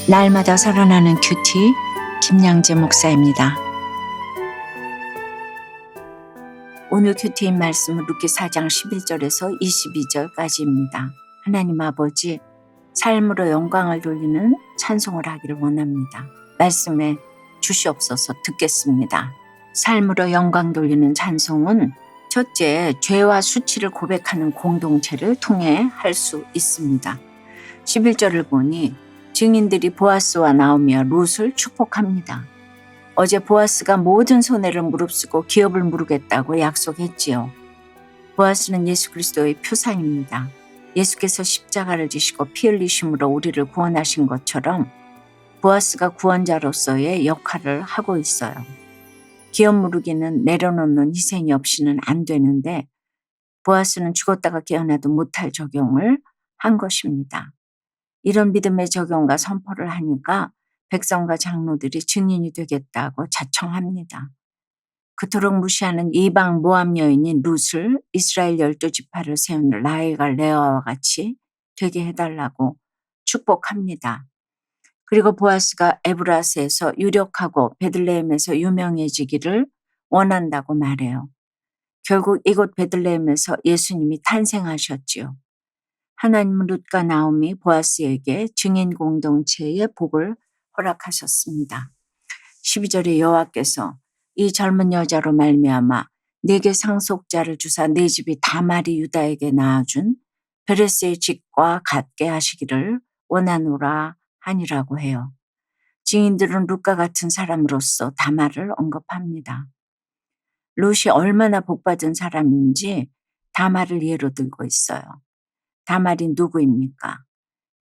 날마다 살아나는 큐티 김양재 목사입니다. 오늘 큐티인 말씀은 루키 4장 11절에서 22절까지입니다. 하나님 아버지, 삶으로 영광을 돌리는 찬송을 하기를 원합니다. 말씀에 주시옵소서. 듣겠습니다. 삶으로 영광 돌리는 찬송은 첫째, 죄와 수치를 고백하는 공동체를 통해 할 수 있습니다. 11절을 보니 증인들이 보아스와 나오며 룻을 축복합니다. 어제 보아스가 모든 손해를 무릅쓰고 기업을 무르겠다고 약속했지요. 보아스는 예수 그리스도의 표상입니다. 예수께서 십자가를 지시고 피 흘리심으로 우리를 구원하신 것처럼 보아스가 구원자로서의 역할을 하고 있어요. 기업 무르기는 내려놓는 희생이 없이는 안 되는데 보아스는 죽었다가 깨어나도 못할 적용을 한 것입니다. 이런 믿음의 적용과 선포를 하니까 백성과 장로들이 증인이 되겠다고 자청합니다. 그토록 무시하는 이방 모압 여인인 룻을 이스라엘 12지파를 세운 라헬과 레아와 같이 되게 해달라고 축복합니다. 그리고 보아스가 에브라스에서 유력하고 베들레헴에서 유명해지기를 원한다고 말해요. 결국 이곳 베들레헴에서 예수님이 탄생하셨지요. 하나님은 룻과 나오미, 보아스에게 증인 공동체의 복을 허락하셨습니다. 12절에 여호와께서 이 젊은 여자로 말미암아 네게 상속자를 주사 네 집이 다말이 유다에게 낳아준 베레스의 집과 같게 하시기를 원하노라 하니라고 해요. 증인들은 룻과 같은 사람으로서 다말을 언급합니다. 룻이 얼마나 복받은 사람인지 다말을 예로 들고 있어요. 다말이 누구입니까?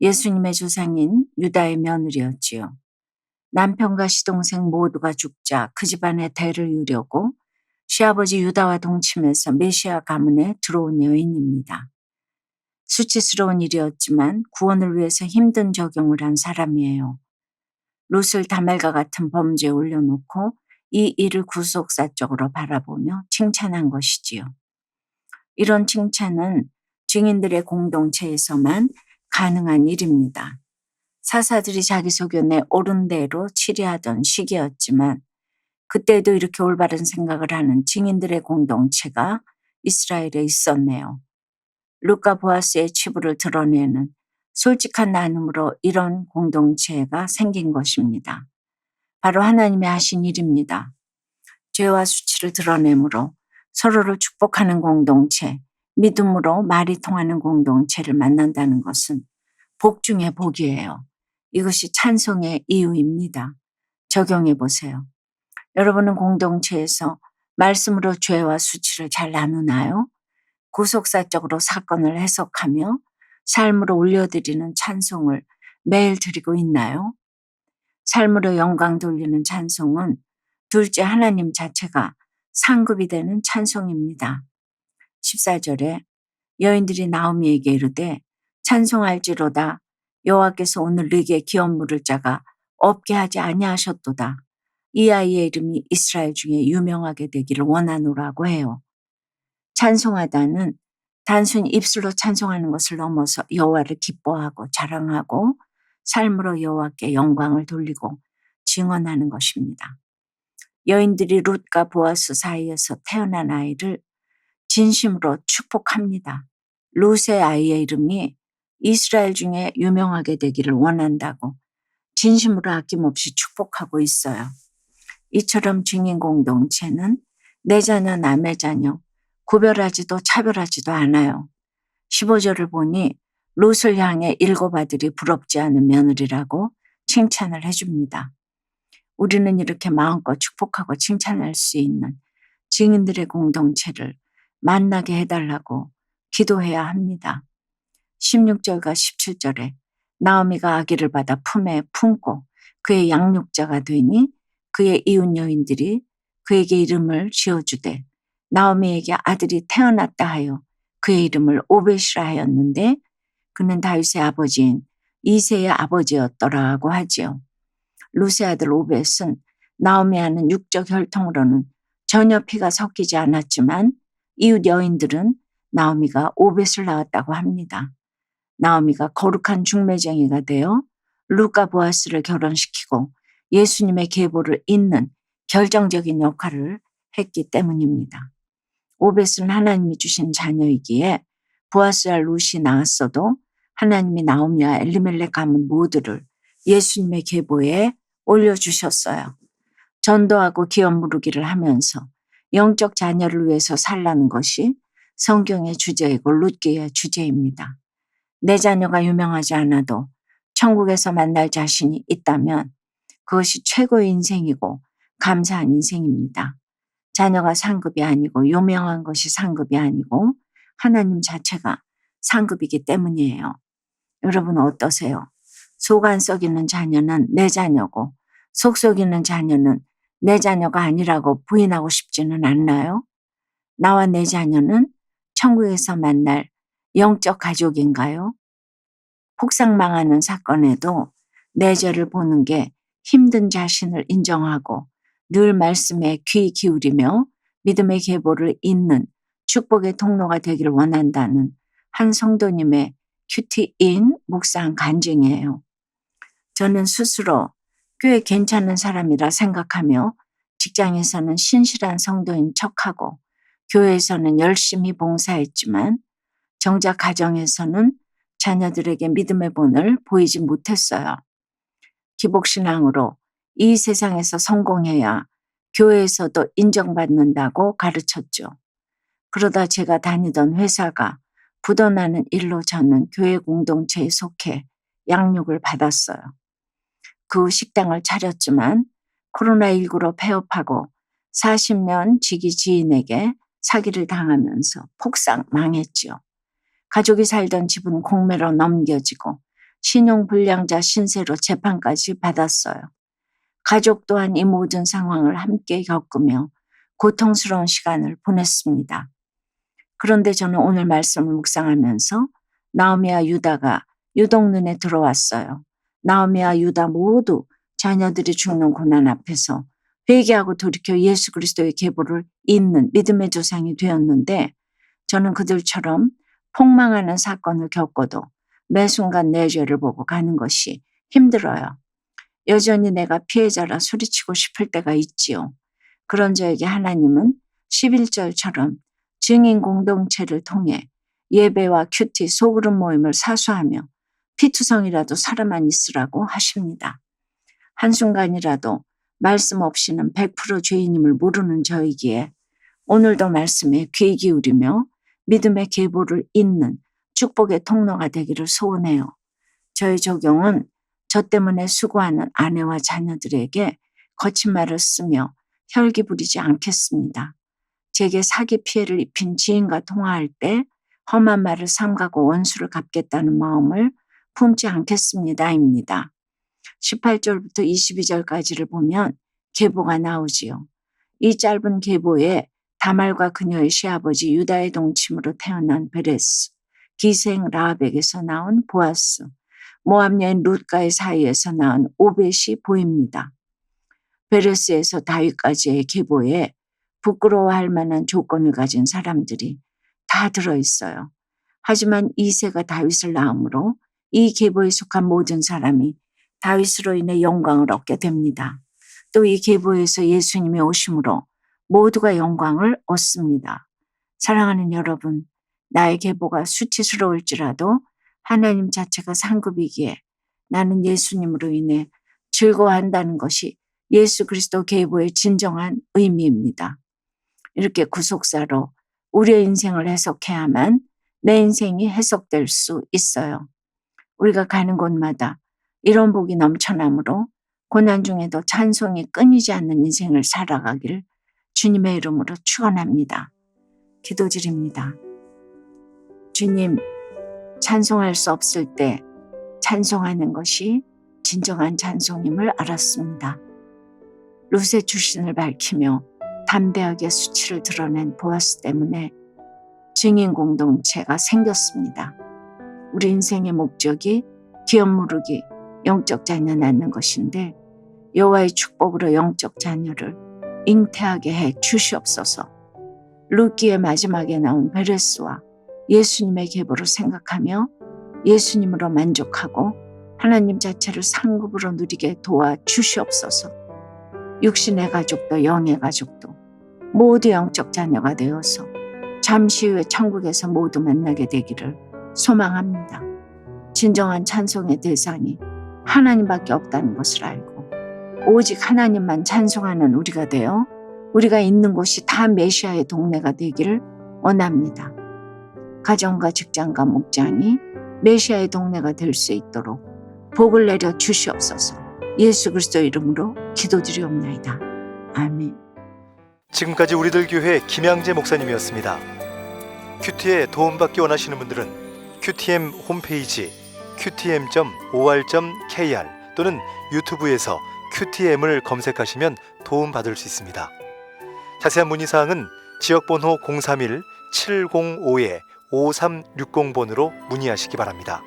예수님의 조상인 유다의 며느리였지요. 남편과 시동생 모두가 죽자 그 집안의 대를 이으려고 시아버지 유다와 동침해서 메시아 가문에 들어온 여인입니다. 수치스러운 일이었지만 구원을 위해서 힘든 적용을 한 사람이에요. 룻을 다말과 같은 범죄에 올려놓고 이 일을 구속사적으로 바라보며 칭찬한 것이지요. 이런 칭찬은 증인들의 공동체에서만 가능한 일입니다. 사사들이 자기 소견에 옳은 대로 치리하던 시기였지만 그때도 이렇게 올바른 생각을 하는 증인들의 공동체가 이스라엘에 있었네요. 룻과 보아스의 치부를 드러내는 솔직한 나눔으로 이런 공동체가 생긴 것입니다. 바로 하나님이 하신 일입니다. 죄와 수치를 드러내므로 서로를 축복하는 공동체, 믿음으로 말이 통하는 공동체를 만난다는 것은 복 중의 복이에요. 이것이 찬송의 이유입니다. 적용해 보세요. 여러분은 공동체에서 말씀으로 죄와 수치를 잘 나누나요? 구속사적으로 사건을 해석하며 삶으로 올려드리는 찬송을 매일 드리고 있나요? 삶으로 영광 돌리는 찬송은 둘째 하나님 자체가 상급이 되는 찬송입니다. 14절에 여인들이 나오미에게 이르되 찬송할지로다 여호와께서 오늘 네게 기업 물을 자가 없게 하지 아니하셨도다. 이 아이의 이름이 이스라엘 중에 유명하게 되기를 원하노라고 해요. 찬송하다는 단순히 입술로 찬송하는 것을 넘어서 여호와를 기뻐하고 자랑하고 삶으로 여호와께 영광을 돌리고 증언하는 것입니다. 여인들이 룻과 보아스 사이에서 태어난 아이를 진심으로 축복합니다. 룻의 아이의 이름이 이스라엘 중에 유명하게 되기를 원한다고 진심으로 아낌없이 축복하고 있어요. 이처럼 증인 공동체는 내 자녀 남의 자녀 구별하지도 차별하지도 않아요. 15절을 보니 룻을 향해 일곱 아들이 부럽지 않은 며느리라고 칭찬을 해줍니다. 우리는 이렇게 마음껏 축복하고 칭찬할 수 있는 증인들의 공동체를 만나게 해달라고 기도해야 합니다. 16절과 17절에 나오미가 아기를 받아 품에 품고 그의 양육자가 되니 그의 이웃 여인들이 그에게 이름을 지어주되 나오미에게 아들이 태어났다 하여 그의 이름을 오벳이라 하였는데 그는 다윗의 아버지인 이새의 아버지였더라고 하지요. 룻의 아들 오벳은 나오미와는 육적 혈통으로는 전혀 피가 섞이지 않았지만 이웃 여인들은 나오미가 오벳을 낳았다고 합니다. 나오미가 거룩한 중매쟁이가 되어 루카 보아스를 결혼시키고 예수님의 계보를 잇는 결정적인 역할을 했기 때문입니다. 오벳은 하나님이 주신 자녀이기에 보아스와 룻이 낳았어도 하나님이 나오미와 엘리멜렉 가문 모두를 예수님의 계보에 올려주셨어요. 전도하고 기업 무르기를 하면서 영적 자녀를 위해서 살라는 것이 성경의 주제이고 룻기의 주제입니다. 내 자녀가 유명하지 않아도 천국에서 만날 자신이 있다면 그것이 최고의 인생이고 감사한 인생입니다. 자녀가 상급이 아니고 유명한 것이 상급이 아니고 하나님 자체가 상급이기 때문이에요. 여러분 어떠세요? 속 안 썩이는 자녀는 내 자녀고 속 썩이는 자녀는 내 자녀가 아니라고 부인하고 싶지는 않나요? 나와 내 자녀는 천국에서 만날 영적 가족인가요? 폭삭망하는 사건에도 내 죄를 보는 게 힘든 자신을 인정하고 늘 말씀에 귀 기울이며 믿음의 계보를 잇는 축복의 통로가 되기를 원한다는 한 성도님의 큐티인 묵상 간증이에요. 저는 스스로 꽤 괜찮은 사람이라 생각하며 직장에서는 신실한 성도인 척하고 교회에서는 열심히 봉사했지만 정작 가정에서는 자녀들에게 믿음의 본을 보이지 못했어요. 기복신앙으로 이 세상에서 성공해야 교회에서도 인정받는다고 가르쳤죠. 그러다 제가 다니던 회사가 부도나는 일로 저는 교회 공동체에 속해 양육을 받았어요. 그 식당을 차렸지만 코로나19로 폐업하고 40년 지기 지인에게 사기를 당하면서 폭삭 망했지요. 가족이 살던 집은 공매로 넘겨지고 신용불량자 신세로 재판까지 받았어요. 가족 또한 이 모든 상황을 함께 겪으며 고통스러운 시간을 보냈습니다. 그런데 저는 오늘 말씀을 묵상하면서 나오미와 유다가 유독 눈에 들어왔어요. 나오미와 유다 모두 자녀들이 죽는 고난 앞에서 회개하고 돌이켜 예수 그리스도의 계보를 잇는 믿음의 조상이 되었는데 저는 그들처럼 폭망하는 사건을 겪어도 매 순간 내 죄를 보고 가는 것이 힘들어요. 여전히 내가 피해자라 소리치고 싶을 때가 있지요. 그런 저에게 하나님은 11절처럼 증인 공동체를 통해 예배와 큐티 소그룹 모임을 사수하며 피투성이라도 살아만 있으라고 하십니다. 한순간이라도 말씀 없이는 100% 죄인임을 모르는 저이기에 오늘도 말씀에 귀 기울이며 믿음의 계보를 잇는 축복의 통로가 되기를 소원해요. 저의 적용은 저 때문에 수고하는 아내와 자녀들에게 거친 말을 쓰며 혈기 부리지 않겠습니다. 제게 사기 피해를 입힌 지인과 통화할 때 험한 말을 삼가고 원수를 갚겠다는 마음을 품지 않겠습니다입니다. 18절부터 22절까지를 보면 계보가 나오지요. 이 짧은 계보에 다말과 그녀의 시아버지 유다의 동침으로 태어난 베레스, 기생 라합에게서 나온 보아스, 모압 여인 룻과의 사이에서 낳은 오벳이 보입니다. 베레스에서 다윗까지의 계보에 부끄러워할 만한 조건을 가진 사람들이 다 들어있어요. 하지만 이새가 다윗을 낳음으로 이 계보에 속한 모든 사람이 다윗으로 인해 영광을 얻게 됩니다. 또 이 계보에서 예수님이 오심으로 모두가 영광을 얻습니다. 사랑하는 여러분, 나의 계보가 수치스러울지라도 하나님 자체가 상급이기에 나는 예수님으로 인해 즐거워한다는 것이 예수 그리스도 계보의 진정한 의미입니다. 이렇게 구속사로 우리의 인생을 해석해야만 내 인생이 해석될 수 있어요. 우리가 가는 곳마다 이런 복이 넘쳐나므로 고난 중에도 찬송이 끊이지 않는 인생을 살아가길 주님의 이름으로 축원합니다. 기도드립니다. 주님, 찬송할 수 없을 때 찬송하는 것이 진정한 찬송임을 알았습니다. 룻의 출신을 밝히며 담대하게 수치를 드러낸 보아스 때문에 증인 공동체가 생겼습니다. 우리 인생의 목적이 기업 무르기, 영적 자녀 낳는 것인데 여호와의 축복으로 영적 자녀를 잉태하게 해 주시옵소서. 룻기의 마지막에 나온 베레스와 예수님의 계보를 생각하며 예수님으로 만족하고 하나님 자체를 상급으로 누리게 도와 주시옵소서. 육신의 가족도 영의 가족도 모두 영적 자녀가 되어서 잠시 후에 천국에서 모두 만나게 되기를 소망합니다. 진정한 찬송의 대상이 하나님밖에 없다는 것을 알고 오직 하나님만 찬송하는 우리가 되어 우리가 있는 곳이 다 메시아의 동네가 되기를 원합니다. 가정과 직장과 목장이 메시아의 동네가 될 수 있도록 복을 내려 주시옵소서. 예수 그리스도 이름으로 기도드리옵나이다. 아멘. 지금까지 우리들 교회 김양재 목사님이었습니다. 큐티에 도움받기 원하시는 분들은 QTM 홈페이지 qtm.or.kr 또는 유튜브에서 QTM을 검색하시면 도움받을 수 있습니다. 자세한 문의사항은 지역번호 031-705-5360번으로 문의하시기 바랍니다.